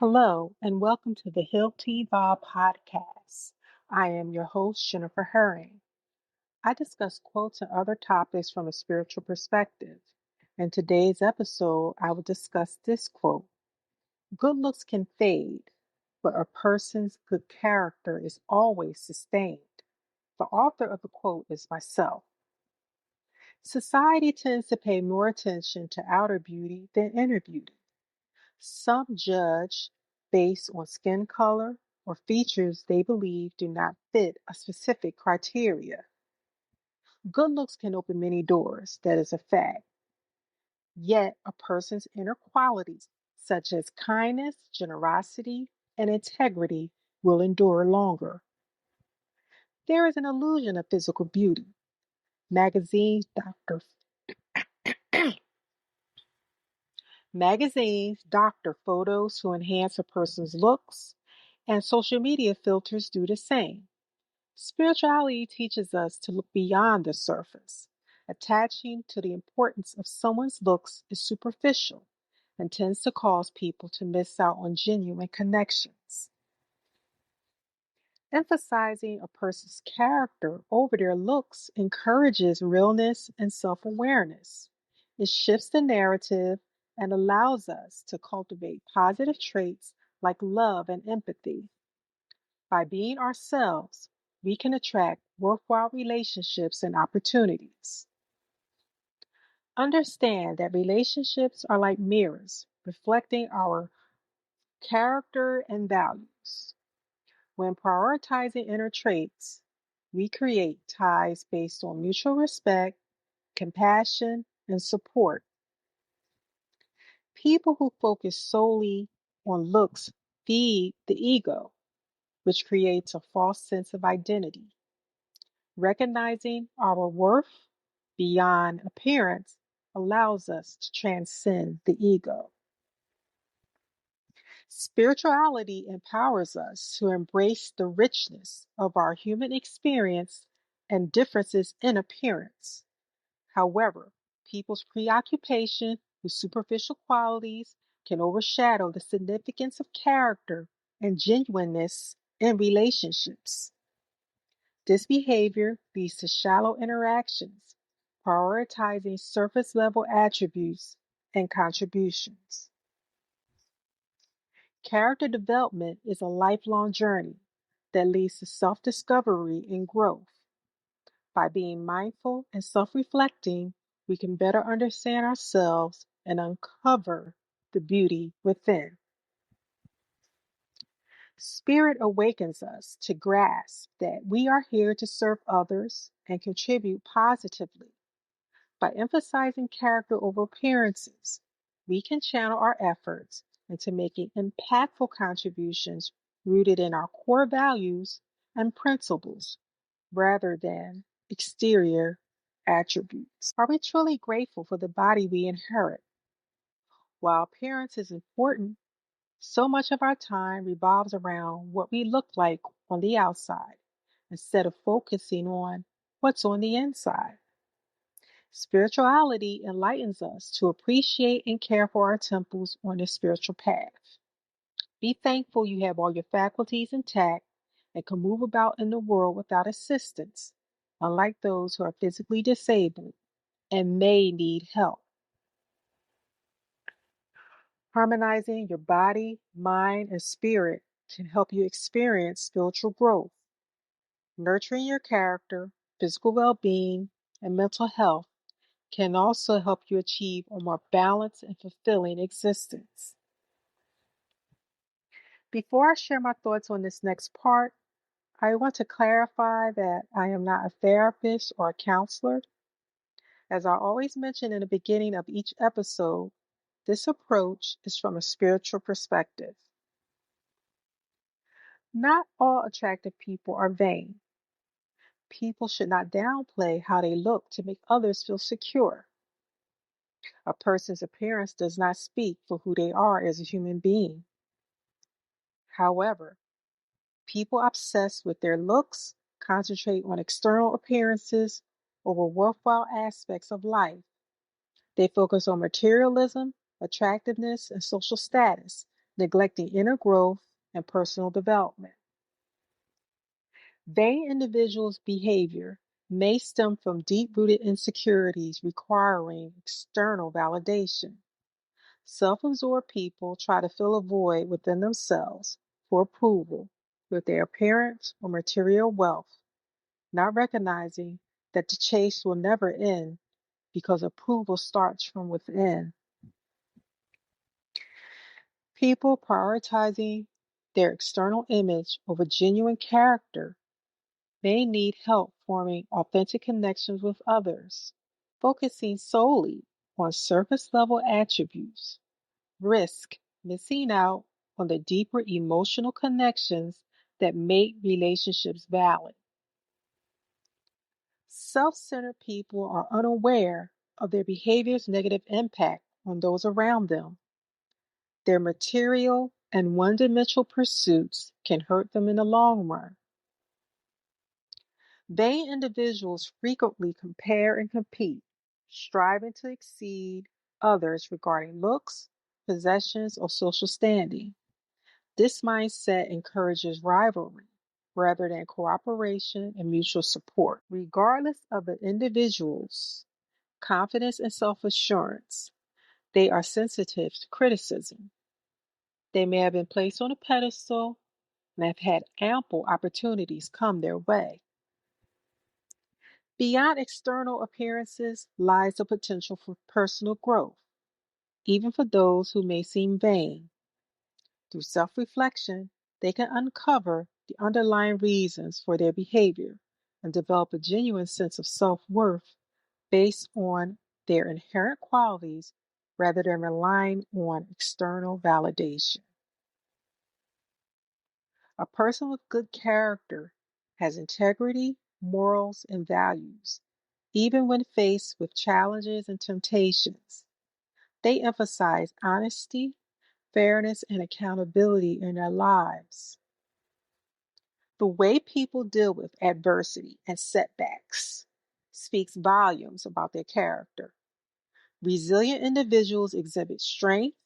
Hello, and welcome to the Healthy Vibe podcast. I am your host, Jennifer Herring. I discuss quotes and other topics from a spiritual perspective. In today's episode, I will discuss this quote: good looks can fade, but a person's good character is always sustained. The author of the quote is myself. Society tends to pay more attention to outer beauty than inner beauty. Some judge based on skin color or features they believe do not fit a specific criteria. Good looks can open many doors, that is a fact. Yet, a person's inner qualities, such as kindness, generosity, and integrity, will endure longer. There is an illusion of physical beauty. Magazines, doctor, Magazines doctor photos to enhance a person's looks, and social media filters do the same. Spirituality teaches us to look beyond the surface. Attaching to the importance of someone's looks is superficial and tends to cause people to miss out on genuine connections. Emphasizing a person's character over their looks encourages realness and self awareness. It shifts the narrative and allows us to cultivate positive traits like love and empathy. By being ourselves, we can attract worthwhile relationships and opportunities. Understand that relationships are like mirrors, reflecting our character and values. When prioritizing inner traits, we create ties based on mutual respect, compassion, and support. People who focus solely on looks feed the ego, which creates a false sense of identity. Recognizing our worth beyond appearance allows us to transcend the ego. Spirituality empowers us to embrace the richness of our human experience and differences in appearance. However, people's preoccupation with superficial qualities can overshadow the significance of character and genuineness in relationships. This behavior leads to shallow interactions, prioritizing surface level attributes and contributions. Character development is a lifelong journey that leads to self discovery and growth. By being mindful and self reflecting, we can better understand ourselves and uncover the beauty within. Spirit awakens us to grasp that we are here to serve others and contribute positively. By emphasizing character over appearances, we can channel our efforts into making impactful contributions rooted in our core values and principles rather than exterior attributes. Are we truly grateful for the body we inherit? While appearance is important, so much of our time revolves around what we look like on the outside instead of focusing on what's on the inside. Spirituality enlightens us to appreciate and care for our temples on the spiritual path. Be thankful you have all your faculties intact and can move about in the world without assistance, unlike those who are physically disabled and may need help. Harmonizing your body, mind, and spirit can help you experience spiritual growth. Nurturing your character, physical well being, and mental health can also help you achieve a more balanced and fulfilling existence. Before I share my thoughts on this next part, I want to clarify that I am not a therapist or a counselor. As I always mention in the beginning of each episode, this approach is from a spiritual perspective. Not all attractive people are vain. People should not downplay how they look to make others feel secure. A person's appearance does not speak for who they are as a human being. However, people obsessed with their looks concentrate on external appearances over worthwhile aspects of life. They focus on materialism, attractiveness, and social status neglecting inner growth and personal development. Vain individuals' behavior may stem from deep-rooted insecurities requiring external validation. Self-absorbed people try to fill a void within themselves for approval with their appearance or material wealth, not recognizing that the chase will never end because approval starts from within. People prioritizing their external image over genuine character may need help forming authentic connections with others. Focusing solely on surface level attributes risk missing out on the deeper emotional connections that make relationships valid. Self centered people are unaware of their behavior's negative impact on those around them. Their material and one dimensional pursuits can hurt them in the long run. Vain individuals frequently compare and compete, striving to exceed others regarding looks, possessions, or social standing. This mindset encourages rivalry rather than cooperation and mutual support. Regardless of the individual's confidence and self assurance, they are sensitive to criticism. They may have been placed on a pedestal and have had ample opportunities come their way. Beyond external appearances lies the potential for personal growth, even for those who may seem vain. Through self reflection, they can uncover the underlying reasons for their behavior and develop a genuine sense of self worth based on their inherent qualities rather than relying on external validation. A person with good character has integrity, morals, and values, even when faced with challenges and temptations. They emphasize honesty, fairness, and accountability in their lives. The way people deal with adversity and setbacks speaks volumes about their character. Resilient individuals exhibit strength,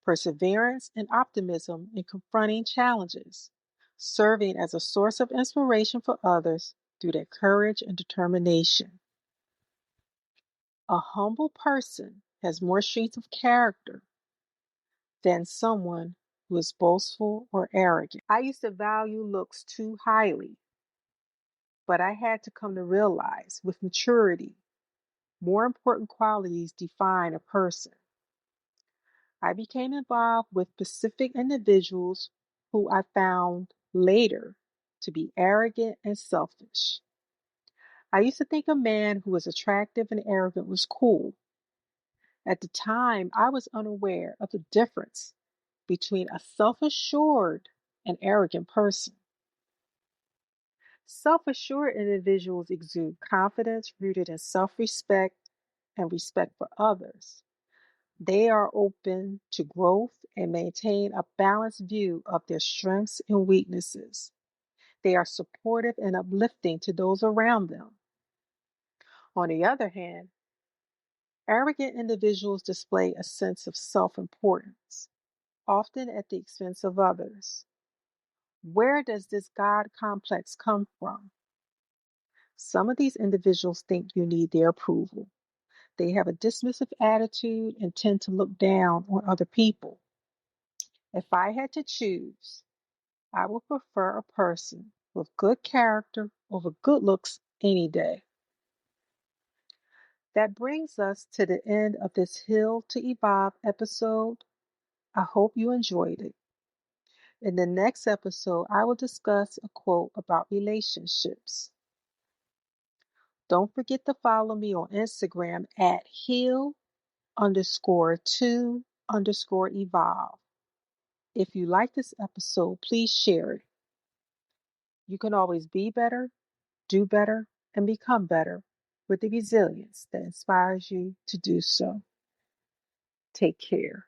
perseverance, and optimism in confronting challenges, serving as a source of inspiration for others through their courage and determination. A humble person has more strength of character than someone who is boastful or arrogant. I used to value looks too highly, but I had to come to realize with maturity, more important qualities define a person. I became involved with specific individuals who I found later to be arrogant and selfish. I used to think a man who was attractive and arrogant was cool. At the time, I was unaware of the difference between a self assured and arrogant person. Self assured individuals exude confidence rooted in self respect and respect for others. They are open to growth and maintain a balanced view of their strengths and weaknesses. They are supportive and uplifting to those around them. On the other hand, arrogant individuals display a sense of self importance, often at the expense of others. Where does this God complex come from? Some of these individuals think you need their approval. They have a dismissive attitude and tend to look down on other people. If I had to choose, I would prefer a person with good character over good looks any day. That brings us to the end of this Heal to Evolve episode. I hope you enjoyed it. In the next episode, I will discuss a quote about relationships. Don't forget to follow me on Instagram at heal_to_evolve. If you like this episode, please share it. You can always be better, do better, and become better with the resilience that inspires you to do so. Take care.